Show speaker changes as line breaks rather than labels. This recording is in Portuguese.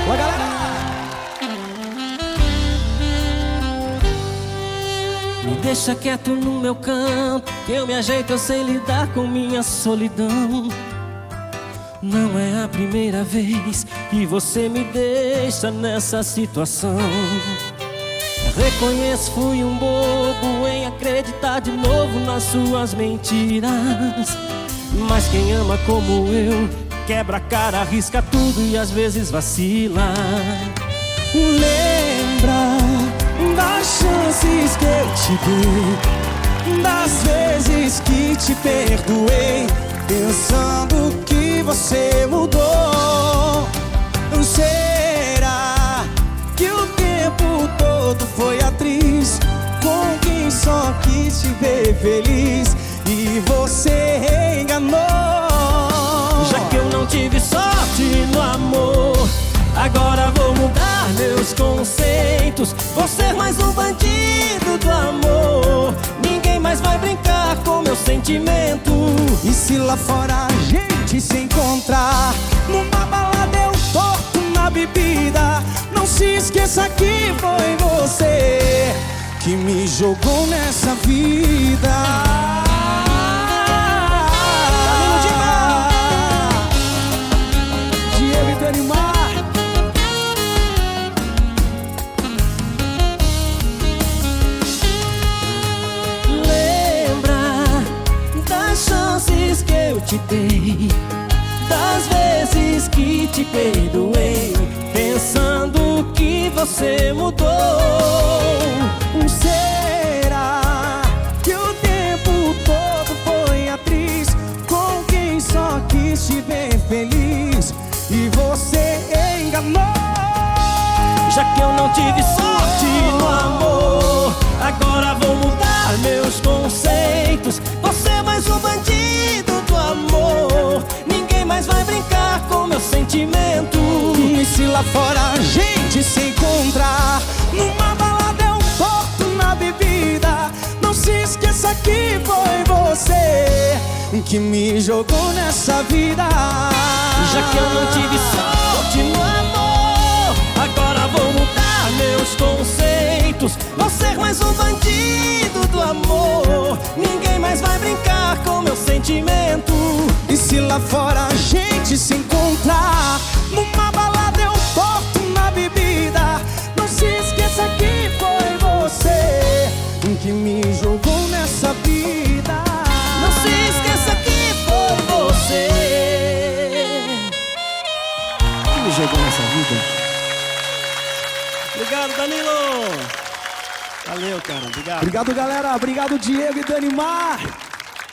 Boa, galera!
Me deixa quieto no meu canto, que eu me ajeito, eu sei lidar com minha solidão. Não é a primeira vez que você me deixa nessa situação. Reconheço, fui um bobo em acreditar de novo nas suas mentiras. Mas quem ama como eu, quebra a cara, arrisca tudo e às vezes vacila.
Lembra das chances que eu te dei, das vezes que te perdoei, pensando que você mudou. Será que o tempo todo foi atriz, com quem só quis te ver feliz e você enganou?
Já que eu não tive sorte no amor, agora vou mudar meus conceitos. Vou ser mais um bandido do amor, ninguém mais vai brincar com meu sentimento.
E se lá fora a gente se encontrar numa balada, eu torto na bebida, não se esqueça que foi você que me jogou nessa vida. Diego e Danimar.
Que eu te dei, das vezes que te perdoei, pensando que você mudou.
Será que o tempo todo foi atriz, com quem só quis te ver feliz e você enganou?
Já que eu não tive sorte no amor, agora vou mudar meus conceitos. Você é mais um bandido do amor, ninguém mais vai brincar com meu sentimento.
E se lá fora a gente se encontrar numa balada, eu torto na bebida, não se esqueça que foi você que me jogou nessa vida.
Já que eu não tive sorte no amor, agora vou mudar meus conceitos. Vou ser mais um bandido do amor, ninguém mais vai brincar com meu sentimento.
E se lá fora a gente se encontrar numa balada, eu torto na bebida, não se esqueça que foi você que me jogou nessa vida.
Não se esqueça que foi você
que me jogou nessa vida.
Obrigado, Danilo. Valeu, cara. Obrigado.
Obrigado, galera. Obrigado, Diego e Danimar.